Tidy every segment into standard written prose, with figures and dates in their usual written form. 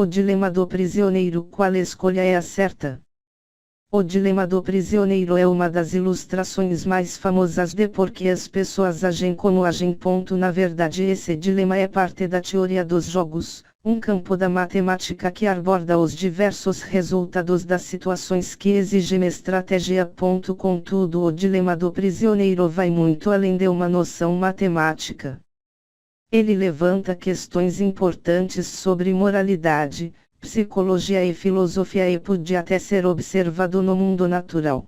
O dilema do prisioneiro. Qual escolha é a certa? O dilema do prisioneiro é uma das ilustrações mais famosas de por que as pessoas agem como agem. Na verdade, esse dilema é parte da teoria dos jogos, um campo da matemática que aborda os diversos resultados das situações que exigem estratégia. Contudo, o dilema do prisioneiro vai muito além de uma noção matemática. Ele levanta questões importantes sobre moralidade, psicologia e filosofia e pode até ser observado no mundo natural.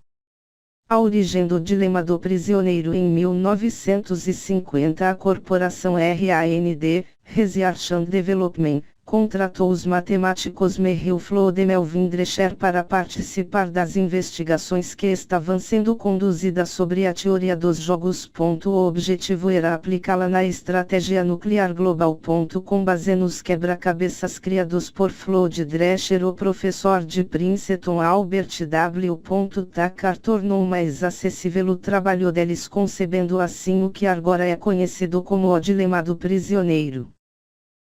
A origem do dilema do prisioneiro. Em 1950, a corporação RAND, Research and Development, contratou os matemáticos Merrill Flood e Melvin Drescher para participar das investigações que estavam sendo conduzidas sobre a teoria dos jogos. O objetivo era aplicá-la na estratégia nuclear global. Com base nos quebra-cabeças criados por Flood e Drescher, o professor de Princeton Albert W. Tucker tornou mais acessível o trabalho deles, concebendo assim o que agora é conhecido como o dilema do prisioneiro.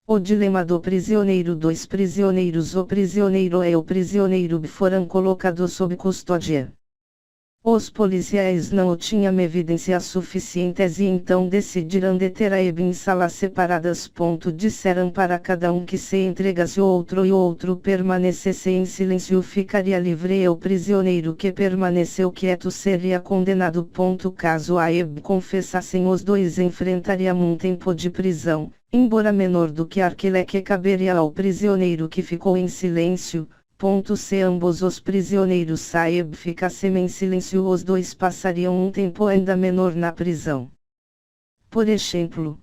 O dilema do prisioneiro. Dois prisioneiros. O prisioneiro e o prisioneiro B foram colocados sob custódia. Os policiais não tinham evidências suficientes e então decidiram deter a em salas separadas. Disseram para cada um que se entregasse o outro permanecesse em silêncio ficaria livre e o prisioneiro que permaneceu quieto seria condenado. Caso a Eb confessassem, os dois enfrentariam um tempo de prisão, embora menor do que aquele que caberia ao prisioneiro que ficou em silêncio. Se ambos os prisioneiros Saeb ficassem em silêncio, os dois passariam um tempo ainda menor na prisão. Por exemplo,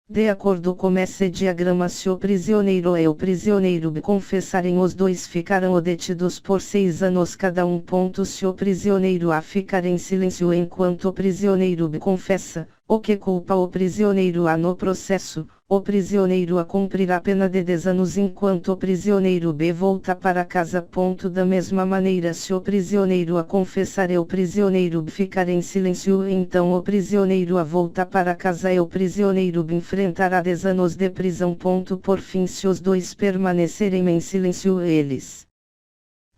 de acordo com esse diagrama, se o prisioneiro e o prisioneiro B confessarem, os dois ficarão detidos por 6 anos cada um. Se o prisioneiro A ficar em silêncio enquanto o prisioneiro B confessa, o que culpa o prisioneiro A no processo, o prisioneiro A cumprirá a pena de 10 anos enquanto o prisioneiro B volta para casa. Da mesma maneira, se o prisioneiro A confessar e o prisioneiro B ficar em silêncio, então o prisioneiro A volta para casa e o prisioneiro B enfrentará 10 anos de prisão. Por fim, se os dois permanecerem em silêncio, eles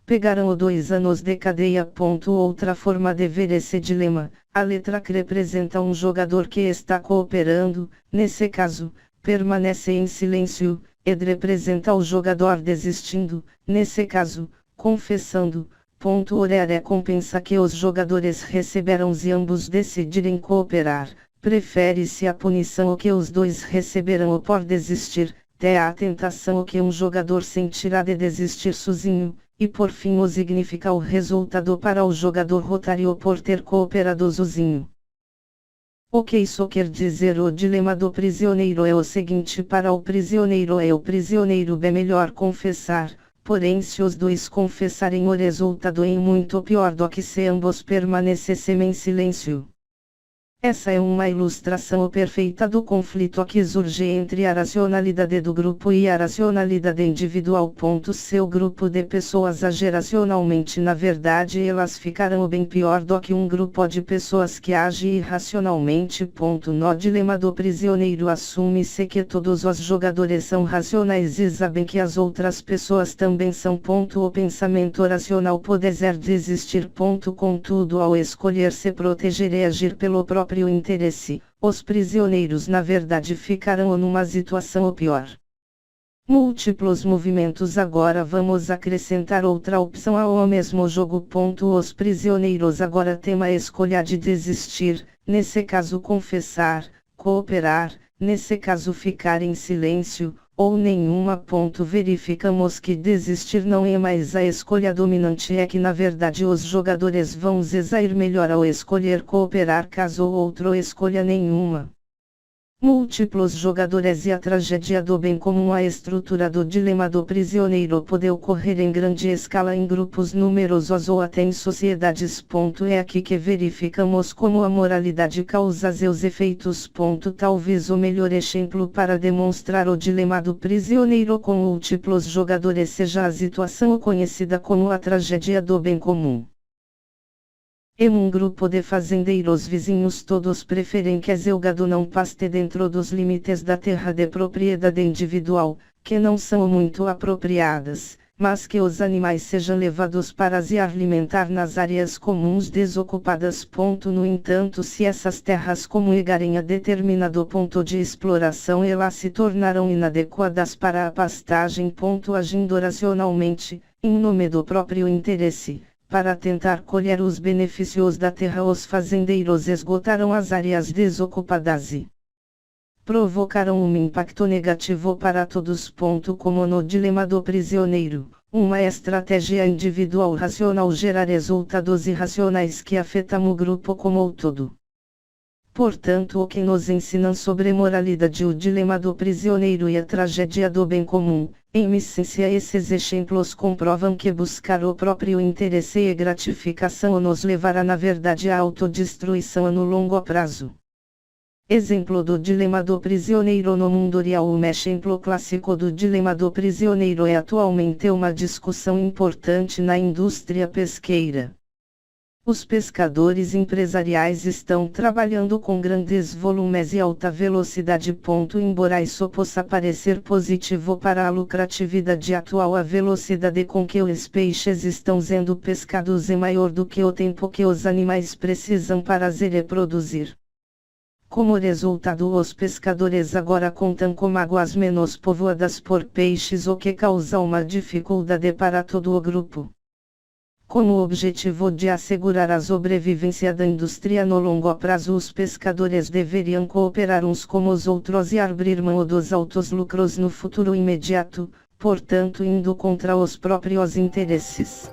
pegarão 2 anos de cadeia. Outra forma de ver esse dilema: a letra C representa um jogador que está cooperando, nesse caso, permanece em silêncio, e D representa o jogador desistindo, nesse caso, confessando. A recompensa que os jogadores receberão se ambos decidirem cooperar, prefere-se a punição o que os dois receberão por desistir, a tentação o que um jogador sentirá de desistir sozinho, e por fim o significa o resultado para o jogador rotário por ter cooperado sozinho. O que isso quer dizer? O dilema do prisioneiro é o seguinte: para o prisioneiro e o prisioneiro B melhor confessar, porém se os dois confessarem, o resultado é muito pior do que se ambos permanecessem em silêncio. Essa é uma ilustração perfeita do conflito que surge entre a racionalidade do grupo e a racionalidade individual. Seu grupo de pessoas age racionalmente, na verdade elas ficarão bem pior do que um grupo de pessoas que age irracionalmente. No dilema do prisioneiro, assume-se que todos os jogadores são racionais e sabem que as outras pessoas também são. O pensamento racional pode desistir. Contudo, ao escolher se proteger e agir pelo próprio interesse, os prisioneiros na verdade ficarão numa situação pior. Múltiplos movimentos. Agora vamos acrescentar outra opção ao mesmo jogo. Os prisioneiros agora têm a escolha de desistir, nesse caso confessar, cooperar, nesse caso ficar em silêncio, ou nenhuma. Verificamos que desistir não é mais a escolha dominante, é que na verdade os jogadores vão sair melhor ao escolher cooperar caso o outro escolha nenhuma. Múltiplos jogadores e a tragédia do bem comum. A estrutura do dilema do prisioneiro pode ocorrer em grande escala, em grupos numerosos ou até em sociedades. É aqui que verificamos como a moralidade causa seus efeitos. Talvez o melhor exemplo para demonstrar o dilema do prisioneiro com múltiplos jogadores seja a situação conhecida como a tragédia do bem comum. E um grupo de fazendeiros vizinhos todos preferem que o gado não paste dentro dos limites da terra de propriedade individual, que não são muito apropriadas, mas que os animais sejam levados para se alimentar nas áreas comuns desocupadas. No entanto, se essas terras comungarem a determinado ponto de exploração, elas se tornarão inadequadas para a pastagem. Agindo racionalmente, em nome do próprio interesse, para tentar colher os benefícios da terra, os fazendeiros esgotaram as áreas desocupadas e provocaram um impacto negativo para todos. Como no dilema do prisioneiro, uma estratégia individual racional gera resultados irracionais que afetam o grupo como um todo. Portanto, o que nos ensinam sobre moralidade, o dilema do prisioneiro e a tragédia do bem comum, em essência esses exemplos comprovam que buscar o próprio interesse e gratificação nos levará na verdade à autodestruição no longo prazo. Exemplo do dilema do prisioneiro no mundo real. Um exemplo clássico do dilema do prisioneiro é atualmente uma discussão importante na indústria pesqueira. Os pescadores empresariais estão trabalhando com grandes volumes e alta velocidade. Embora isso possa parecer positivo para a lucratividade atual, a velocidade com que os peixes estão sendo pescados é maior do que o tempo que os animais precisam para se reproduzir. Como resultado, os pescadores agora contam com águas menos povoadas por peixes, o que causa uma dificuldade para todo o grupo. Com o objetivo de assegurar a sobrevivência da indústria no longo prazo, os pescadores deveriam cooperar uns com os outros e abrir mão dos altos lucros no futuro imediato, portanto indo contra os próprios interesses.